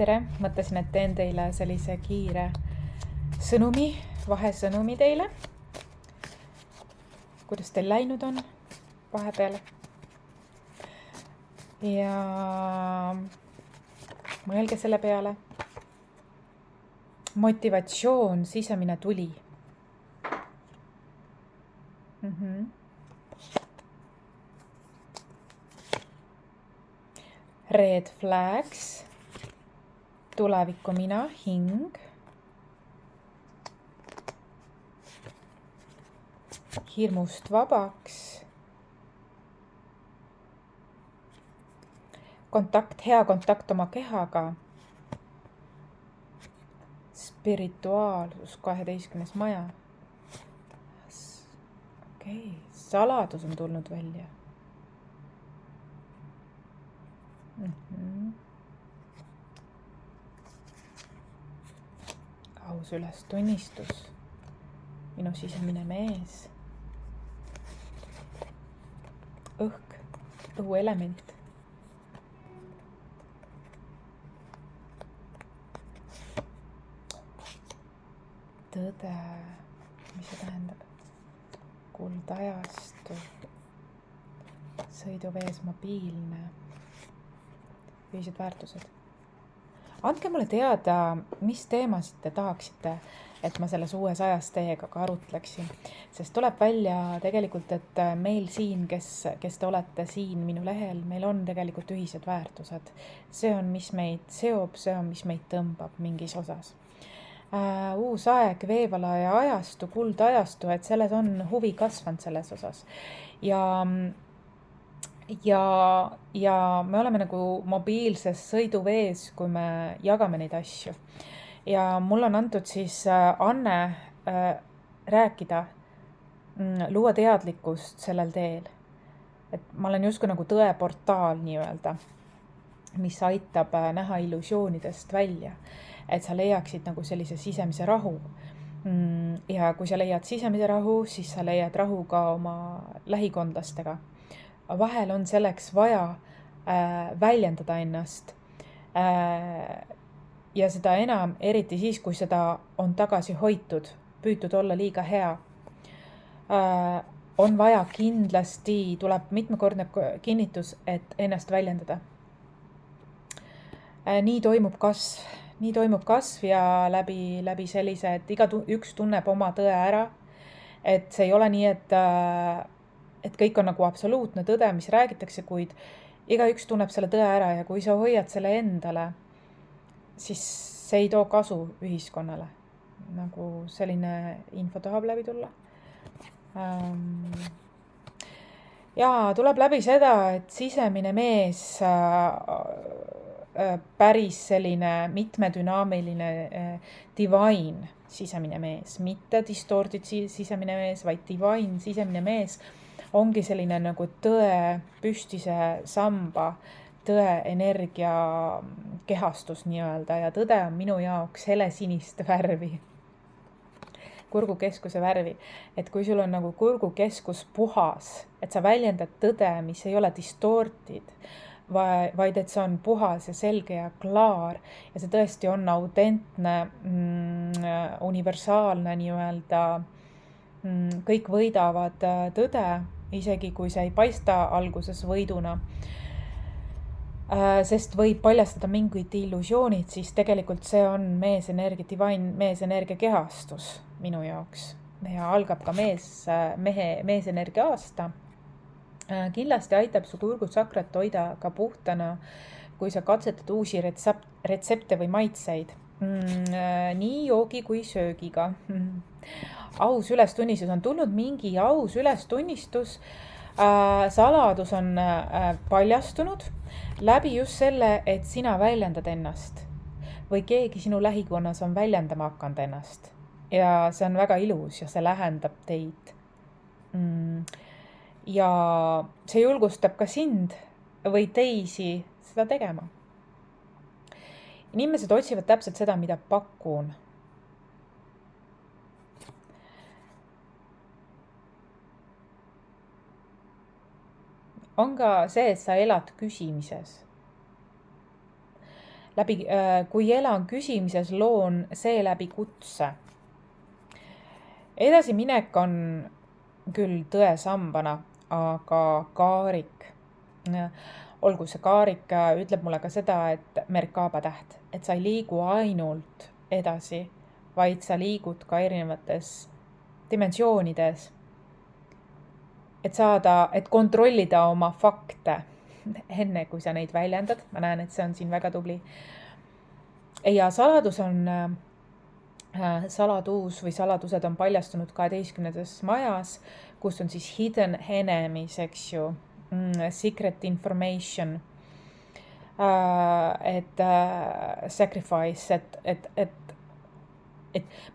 tere, mõtlesin, et teen teile sellise kiire sõnumi, vahesõnumi teile. Kuidas teil läinud on vahepeal? Ja mõelge selle peale. Motivatsioon, sisemine tuli. Red flags, tuleviku mina, hing. Hirmust vabaks. Hea kontakt oma kehaga. Spirituaalsus, 12. maja. Okei, saladus on tulnud välja. Aus ülestunnistus, minu sisemine mees, õhk, õhuelement, tõde, mis see tähendab, kuldajastu, sõiduvees mobiilne, ühised väärtused. Andke mulle teada, mis teemasid te tahaksite, et ma selles uues ajas teiega ka arutleksin. Sest tuleb välja tegelikult, et meil siin, kes te olete siin minu lehel, meil on tegelikult ühised väärtused. See on, mis meid seob, see on, mis meid tõmbab mingis osas. Uus aeg, veevala ja ajastu, kuldajastu, et selles on huvi kasvanud selles osas. Ja me oleme nagu mobiilses sõiduvees, kui me jagame neid asju. Ja mul on antud siis anne rääkida, luua teadlikkust sellel teel. Et ma olen justkui nagu tõeportaal nii-öelda, mis aitab näha illusioonidest välja. Et sa leiaksid nagu sellise sisemise rahu. Ja kui sa leiad sisemise rahu, siis sa leiad rahu ka oma lähikondlastega. Vahel on selleks vaja väljendada ennast ja seda enam, eriti siis, kui seda on tagasi hoitud, püütud olla liiga hea. On vaja kindlasti, tuleb mitmekordne kinnitus, et ennast väljendada. Nii toimub kasv ja läbi sellise, et üks tunneb oma tõe ära, et see ei ole nii, et kõik on nagu absoluutne tõde, mis räägitakse, kuid igaüks tunneb selle tõe ära ja kui sa hoiad selle endale, siis see ei too kasu ühiskonnale. Nagu selline info tahab läbi tulla. Ja tuleb läbi seda, et sisemine mees, päris selline mitmedünaamiline divine sisemine mees, mitte distorted sisemine mees, vaid divine sisemine mees, ongi selline nagu tõe püstise samba, tõe energia kehastus nii-öelda ja tõde on minu jaoks helesinist värvi, kurgukeskuse värvi. Et kui sul on nagu kurgukeskus puhas, et sa väljendad tõde, mis ei ole distorted, vaid et see on puhas ja selge ja klaar ja see tõesti on autentne, universaalne nii-öelda, kõik võidavad tõde, isegi kui see ei paista alguses võiduna, sest võib paljastada mingid illusioonid, siis tegelikult see on meesenergia, divine meesenergia kehastus minu jaoks ja algab ka meesenergia aasta. Kindlasti aitab su kurgutsakrat hoida ka puhtana, kui sa katsetad uusi retsepte või maitseid, nii joogi kui söögiga. Aus ülestunnistus on tulnud mingi aus ülestunnistus, saladus on paljastunud läbi just selle, et sina väljendad ennast või keegi sinu lähikonnas on väljendama hakanud ennast ja see on väga ilus ja see lähendab teid. Ja see julgustab ka sind või teisi seda tegema. Inimesed otsivad täpselt seda, mida pakun. On ka see, et sa elad küsimises. kui elan küsimises, loon seeläbi kutse. Edasiminek on küll tõesambana, aga kaarik, olgu see kaarik, ütleb mulle ka seda, et Merkaba täht, et sa ei liigu ainult edasi, vaid sa liigud ka erinevates dimensioonides, et kontrollida oma fakte enne, kui sa neid väljendad. Ma näen, et see on siin väga tubli. Ja saladused on paljastunud 12. majas, kus on siis hidden enemies, eks ju, secret information, sacrifice, et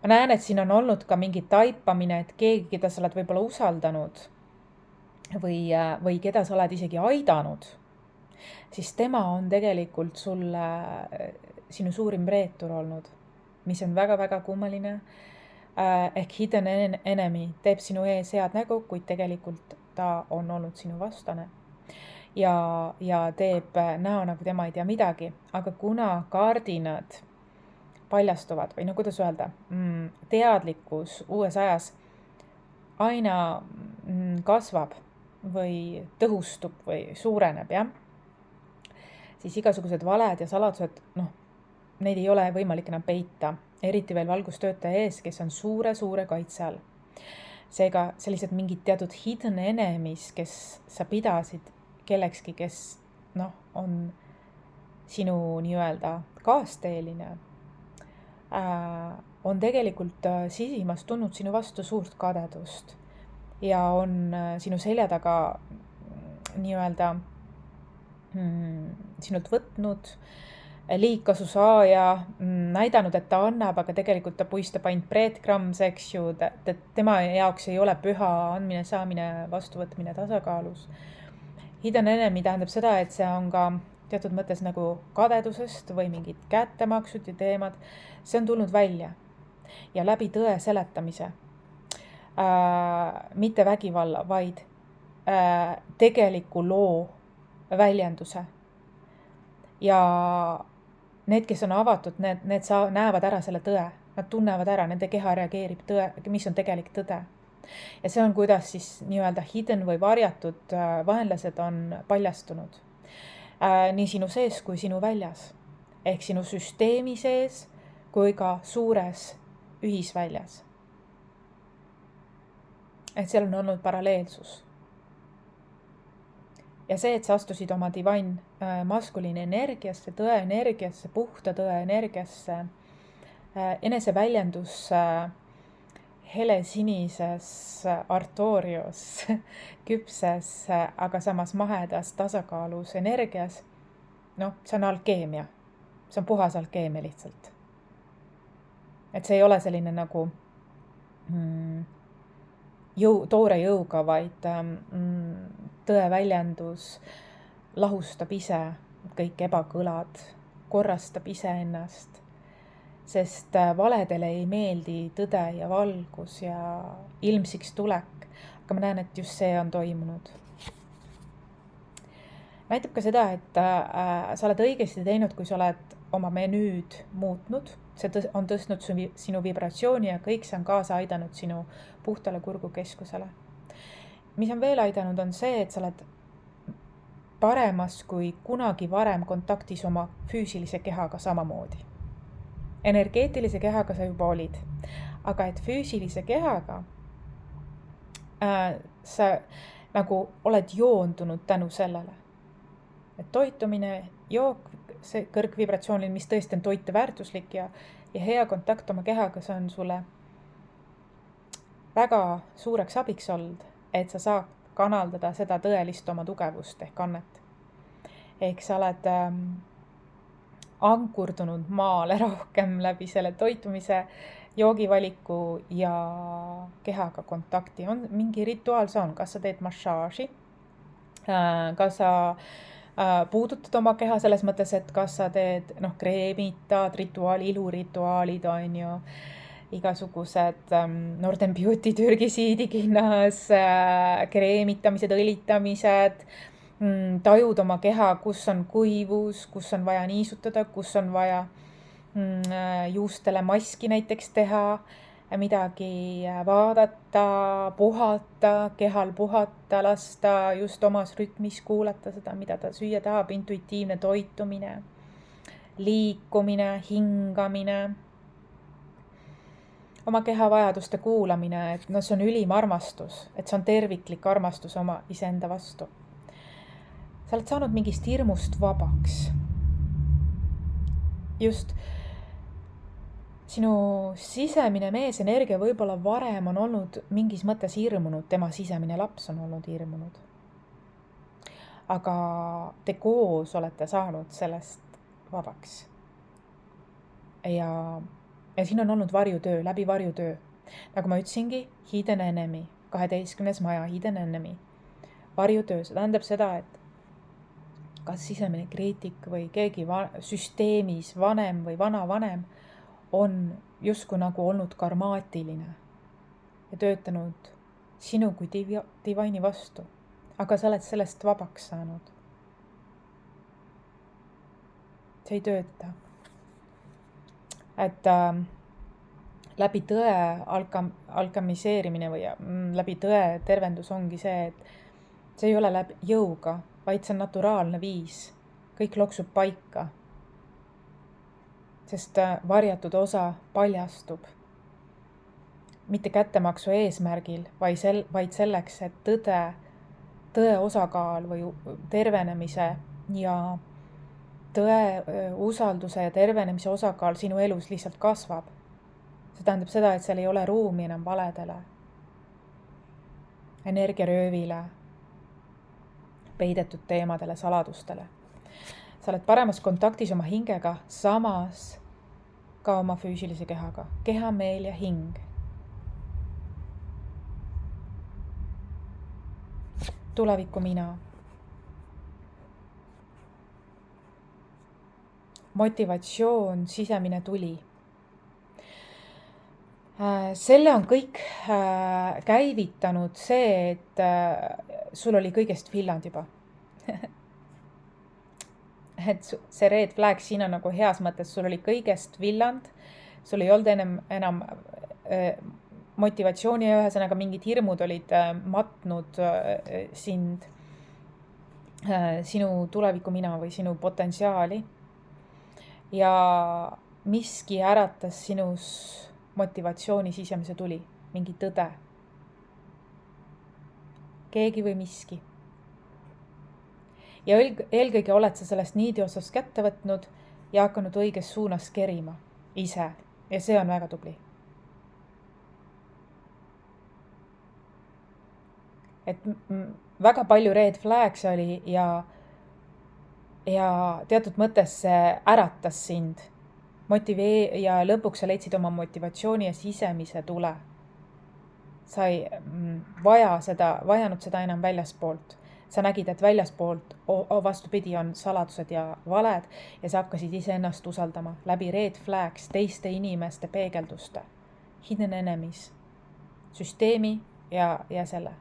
ma näen, et siin on olnud ka mingi taipamine, et keegi, keda sa oled võib-olla usaldanud või keda sa oled isegi aidanud, siis tema on tegelikult sulle sinu suurim reetur olnud, mis on väga-väga kummaline. Ehk hidden enemy teeb sinu ees head nägu, kuid tegelikult ta on olnud sinu vastane. Ja teeb näo, nagu tema ei tea midagi, aga kuna kaardinad paljastuvad või kuidas öelda, teadlikkus uues ajas aina kasvab või tõhustub või suureneb, jah, siis igasugused valed ja saladused, neid ei ole võimalik enam peita, eriti veel valgustöötaja ees, kes on suure kaitse all. Seega sellised mingid teatud hidden enemies, kes sa pidasid kellekski, kes on sinu nii-öelda kaasteeline, on tegelikult sisimas tundnud sinu vastu suurt kadedust ja on sinu selja taga nii-öelda sinult võtnud liigkasu saaja, näidanud, et ta annab, aga tegelikult ta puistab ainult breadcrumbs, eks ju, tema jaoks ei ole püha andmine, saamine, vastuvõtmine tasakaalus. Hidden enemy tähendab seda, et see on ka teatud mõttes nagu kadedusest või mingid kättemaksud ja teemad, see on tulnud välja ja läbi tõe seletamise, mitte vägivalla, vaid tegeliku loo väljenduse. Ja need, kes on avatud, need näevad ära selle tõe, nad tunnevad ära, nende keha reageerib tõe, mis on tegelik tõde. Ja see on, kuidas siis nii-öelda hidden või varjatud vaenlased on paljastunud. Nii sinu sees kui sinu väljas. Ehk sinu süsteemi sees kui ka suures ühisväljas. Et seal on olnud paralleelsus. Ja see, et sa astusid oma divine maskuliini energiasse, tõe energiasse, puhta tõe energiasse, eneseväljendusse, helesinises artorios, küpses, aga samas mahedas tasakaalus energias, see on alkeemia. See on puhas alkeemia lihtsalt. Et see ei ole selline nagu toore jõuga, vaid tõe väljendus lahustab ise kõik ebakõlad, korrastab iseennast, sest valedele ei meeldi tõde ja valgus ja ilmsiks tulek, aga ma näen, et just see on toimunud. Näitab ka seda, et sa oled õigesti teinud, kui sa oled oma menüüd muutnud, see on tõstnud sinu vibratsiooni ja kõik see on kaasa aidanud sinu puhtale kurgukeskusele. Mis on veel aidanud, on see, et sa oled paremas kui kunagi varem kontaktis oma füüsilise kehaga samamoodi. Energeetilise kehaga sa juba olid, aga et füüsilise kehaga sa nagu oled joondunud tänu sellele. Et toitumine, jook, see kõrgvibratsioonil, mis tõesti on toite väärtuslik ja hea kontakt oma kehaga, see on sulle väga suureks abiks olnud, et sa saad kanaldada seda tõelist oma tugevust ehk annet. Ehk sa oled ankurdunud maale rohkem läbi selle toitumise, joogivaliku ja kehaga kontakti. On mingi rituaal, see on, kas sa teed massaaži, kas sa puudutad oma keha selles mõttes, et kas sa teed kreemitad, ilurituaalid on ju, igasugused Northern Beauty, Türgi siidikinnas, kreemitamised, õlitamised, tajud oma keha, kus on kuivus, kus on vaja niisutada, kus on vaja juustele maski näiteks teha, midagi vaadata, puhata, kehal puhata, lasta just omas rütmis kuulata seda, mida ta süüa tahab, intuitiivne toitumine, liikumine, hingamine, oma keha vajaduste kuulamine, et see on ülim armastus, et see on terviklik armastus oma iseenda vastu. Sa oled saanud mingist hirmust vabaks. Just sinu sisemine meesenergia võib-olla varem on olnud mingis mõttes hirmunud, tema sisemine laps on olnud hirmunud. Aga te koos olete saanud sellest vabaks. Ja siin on olnud varjutöö, läbi varjutöö. Nagu ma ütlesingi, hidden enemy, 12. maja, hidden enemy. Varjutöö, see tähendab seda, et kas sisemine kriitik või keegi süsteemis vanem või vanavanem on justkui nagu olnud karmaatiline ja töötanud sinu kui divaini vastu, aga sa oled sellest vabaks saanud. See ei tööta. Et läbi tõe alkamiseerimine või läbi tõe tervendus ongi see, et see ei ole läbi jõuga, vaid see on naturaalne viis. Kõik loksub paika, sest varjatud osa paljastub. Mitte kättemaksu eesmärgil, vaid selleks, et tõe osakaal või tervenemise ja tõe, usalduse ja tervenemise osakaal sinu elus lihtsalt kasvab. See tähendab seda, et seal ei ole ruumi enam valedele, energiaröövile, peidetud teemadele, saladustele. Sa oled paremas kontaktis oma hingega, samas ka oma füüsilise kehaga. Keha, meel ja hing. Tuleviku mina. Motivatsioon, sisemine tuli. Selle on kõik käivitanud see, et sul oli kõigest villand juba. Et see red flag siin on nagu heas mõttes, sul oli kõigest villand, sul ei olnud enam motivatsiooni ja ühesõnaga mingid hirmud olid matnud sind, sinu tuleviku mina või sinu potentsiaali. Ja miski äratas sinus motivatsiooni sisemise tuli, mingi tõde. Keegi või miski. Ja eelkõige oled sa sellest niidiotsast kätte võtnud ja hakanud õiges suunas kerima ise. Ja see on väga tubli. Et väga palju red flags oli ja teatud mõttes see äratas sind. Ja lõpuks sa leidsid oma motivatsiooni ja sisemise tule. Sa ei vajanud seda enam väljaspoolt. Sa nägid, et väljaspoolt vastupidi on saladused ja valed ja sa hakkasid iseennast usaldama läbi red flags, teiste inimeste peegelduste, hidden enemies, süsteemi ja selle.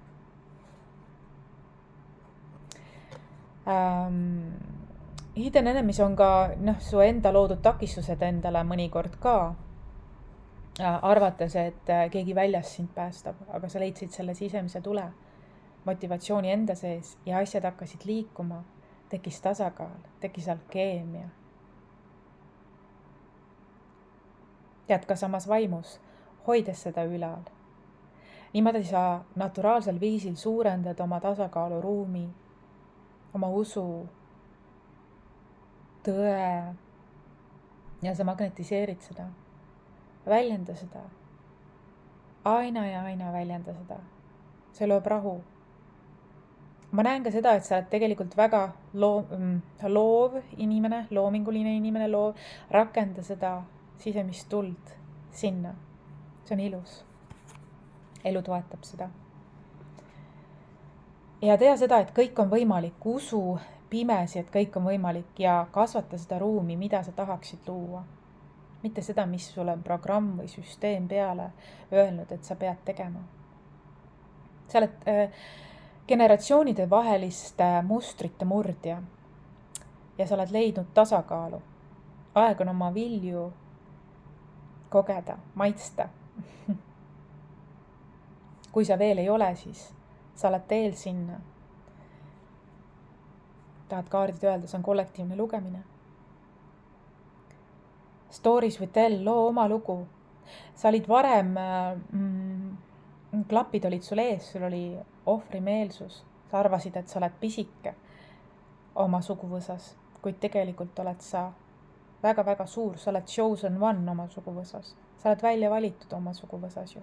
Hidden enemies on ka su enda loodud takistused endale mõnikord ka, arvates, et keegi väljas sind päästab, aga sa leidsid selle sisemise tule, motivatsiooni enda sees ja asjad hakkasid liikuma, tekkis tasakaal, tekkis alkeemia. Jätka samas vaimus, hoides seda ülal. Niimoodi sa naturaalsel viisil suurendad oma tasakaalu ruumi, oma usu, tõe ja sa magnetiseerid seda. Väljenda seda. Aina ja aina väljenda seda. See loob rahu. Ma näen ka seda, et sa oled tegelikult väga loov inimene, loominguline inimene, rakenda seda sisemist tuld sinna. See on ilus. Elu toetab seda. Ja tea seda, et kõik on võimalik. Usu pimesi, et kõik on võimalik ja kasvata seda ruumi, mida sa tahaksid luua. Mitte seda, mis sul on programm või süsteem peale öelnud, et sa pead tegema. Sa oled generatsioonide vaheliste mustrite murdja ja sa oled leidnud tasakaalu. Aeg on oma vilju kogeda, maitsta. Kui sa veel ei ole, siis sa oled teel sinna. Tahad kaardid öelda, see on kollektiivne lugemine. Stories we tell, loo oma lugu. Sa olid varem, klapid olid sul ees, sul oli ohvrimeelsus. Sa arvasid, et sa oled pisike oma suguvõsas, kuid tegelikult oled sa väga-väga suur, sa oled chosen one oma suguvõsas. Sa oled välja valitud oma suguvõsas ju.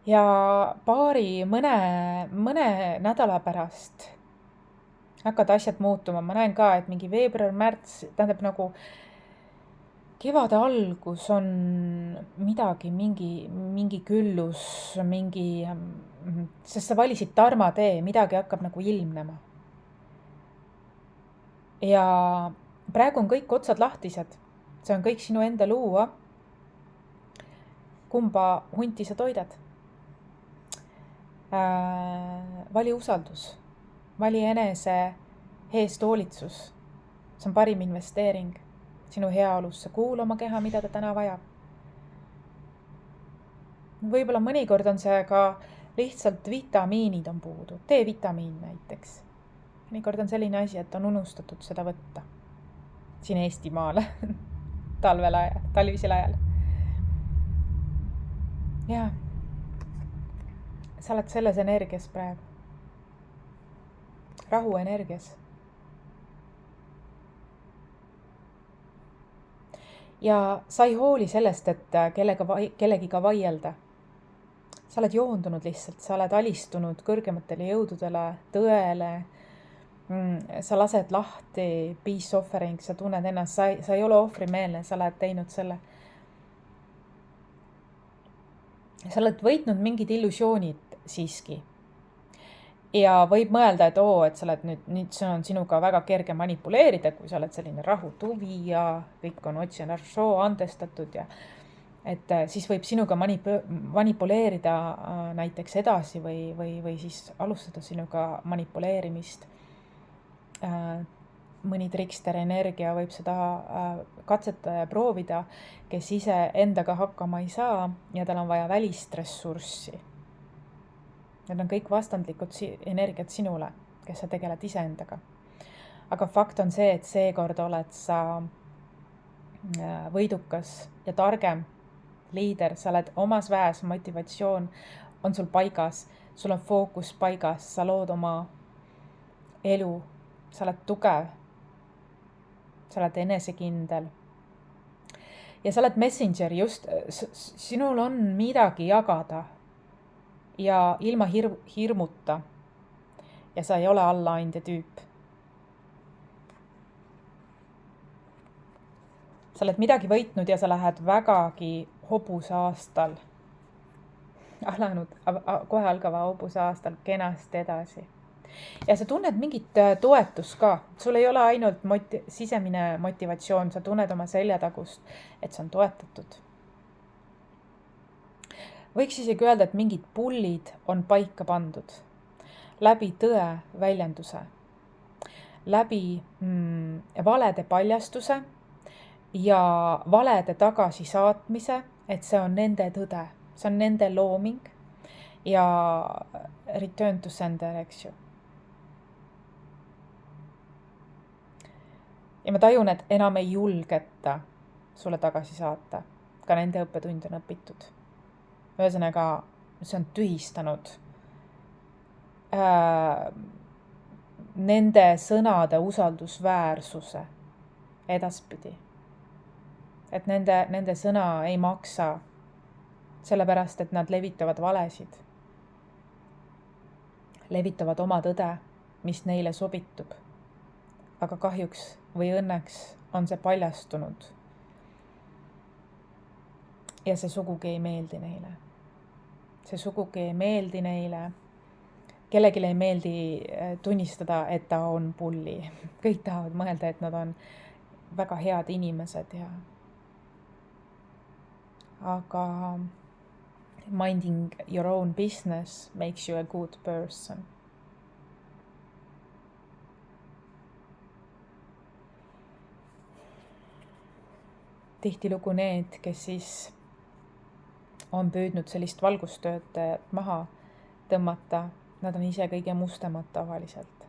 Ja mõne nädala pärast hakkavad asjad muutuma. Ma näen ka, et mingi veebruar, märts, tähendab nagu kevade algus on midagi, mingi küllus, sest sa valisid Dharma tee, midagi hakkab nagu ilmnema. Ja praegu on kõik otsad lahtised. See on kõik sinu enda luua. Kumba hunti sa toidad? Vali usaldus. Vali enese eest hoolitsus. See on parim investeering sinu heaolusse. Kuula oma keha, mida ta täna vajab. Võib-olla mõnikord on see ka lihtsalt vitamiinid on puudu. D-vitamiin näiteks. Mõnikord on selline asi, et on unustatud seda võtta. Siin Eestimaal talvisel ajal. Jaa. Sa oled selles energias praegu. Rahu energias. Ja sa ei hooli sellest, et kellegiga vaielda. Sa oled joondunud lihtsalt, sa oled alistunud kõrgematele jõududele, tõele. Sa lased lahti peace offering, sa tunned ennast, sa ei ole ohvrimeelne, sa oled teinud selle. Sa oled võitnud mingid illusioonid siiski. Ja võib mõelda, et et sa oled nüüd see on sinuga väga kerge manipuleerida, kui sa oled selline rahutuvi ja kõik on otsinaršoo andestatud ja et siis võib sinuga manipuleerida näiteks edasi või siis alustada sinuga manipuleerimist. Mõni trikster energia võib seda katsetada ja proovida, kes ise endaga hakkama ei saa ja tal on vaja välist ressurssi. Need on kõik vastandlikud energiat sinule, kes sa tegeled iseendaga. Aga fakt on see, et seekord oled sa võidukas ja targem liider, sa oled omas väes, motivatsioon on sul paigas, sul on fookus paigas, sa lood oma elu, sa oled tugev, sa oled enesekindel. Ja sa oled messenger, just sinul on midagi jagada ja ilma hirmuta. Ja sa ei ole allaandja tüüp. Sa oled midagi võitnud ja sa lähed vägagi hobuse aastal, kohe algava hobuse aastal kenasti edasi. Ja sa tunned mingit toetust ka. Sul ei ole ainult sisemine motivatsioon, sa tunned oma seljatagust, et see on toetatud. Võiks isegi öelda, et mingid pullid on paika pandud läbi tõe väljenduse, läbi valede paljastuse ja valede tagasisaatmise, et see on nende tõde, see on nende looming ja return to sender, eks ju. Ja ma tajun, et enam ei julgeta sulle tagasi saata, ka nende õppetund on õpitud. Ühesõnaga, see on tühistanud nende sõnade usaldusväärsuse edaspidi. Et nende sõna ei maksa, sellepärast, et nad levitavad valesid. Levitavad oma tõde, mis neile sobitub. Aga kahjuks või õnneks on see paljastunud. Ja see sugugi ei meeldi neile. See sugugi ei meeldi neile. Kellelegi ei meeldi tunnistada, et ta on pulli. Kõik tahavad mõelda, et nad on väga head inimesed. Aga minding your own business makes you a good person. Tihtilugu need, kes siis on püüdnud sellist valgustöötajat maha tõmmata, nad on ise kõige mustemad tavaliselt.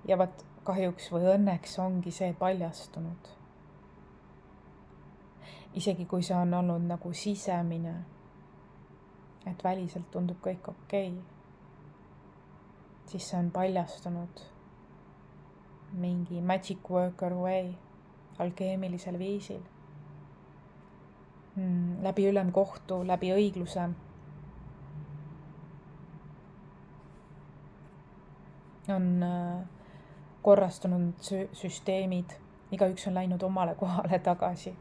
Ja vaat kahjuks või õnneks ongi see paljastunud. Isegi kui see on olnud nagu sisemine, et väliselt tundub kõik okei, siis see on paljastunud mingi magic worker way, alkeemilisel viisil. Läbi ülemkohtu, läbi õigluse. On korrastunud süsteemid, igaüks on läinud omale kohale tagasi.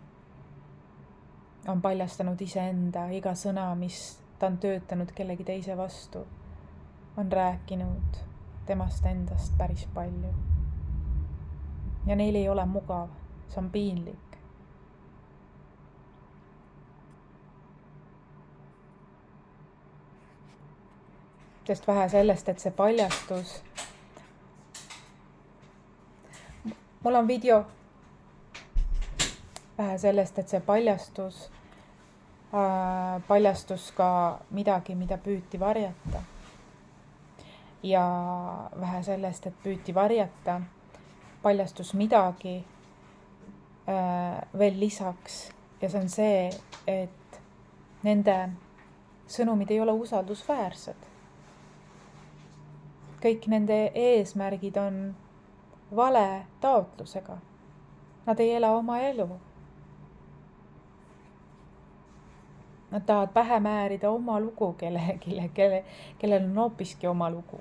On paljastanud iseenda, iga sõna, mis ta on töötanud kellegi teise vastu, on rääkinud temast endast päris palju. Ja neil ei ole mugav, see on piinlik. Sest vähe sellest, et see paljastus. Mul on video. Vähe sellest, et see paljastus ka midagi, mida püüti varjata. Ja vähe sellest, et püüti varjata, paljastus midagi veel lisaks. Ja see on see, et nende sõnumid ei ole usaldusväärsed. Kõik nende eesmärgid on vale taotlusega. Nad ei ela oma elu. Nad tahavad pähe määrida oma lugu kellel on hoopiski oma lugu.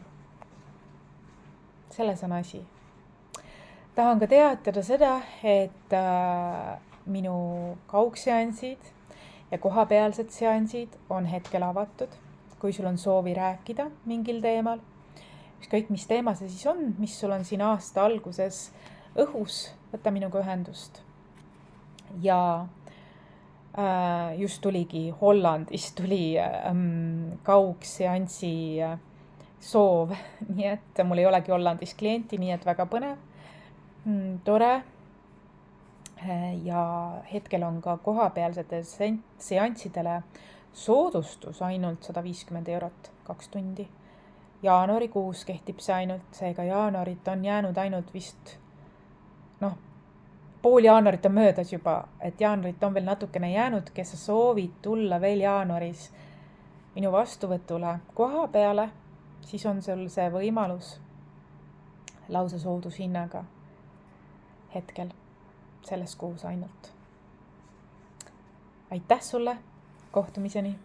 Selles on asi. Tahan ka teatada seda, et minu kaugseansid ja kohapealsed seansid on hetkel avatud. Kui sul on soovi rääkida mingil teemal, ükskõik mis teema see siis on, mis sul on siin aasta alguses õhus, võta minuga ühendust. Ja just tuligi Hollandist tuli kaugseansi soov, nii et mul ei olegi Hollandis klienti, nii et väga põnev, tore. Ja hetkel on ka kohapealsete seanssidele soodustus ainult 150 € 2 tundi. Jaanuarikuus kehtib see ainult, seega jaanuarit on jäänud ainult vist, pool jaanuarit on möödas juba, et jaanuarit on veel natukene jäänud, kes sa soovid tulla veel jaanuaris minu vastuvõtule koha peale, siis on sul see võimalus lausa soodushinnaga hetkel selles kuus ainult. Aitäh sulle, kohtumiseni!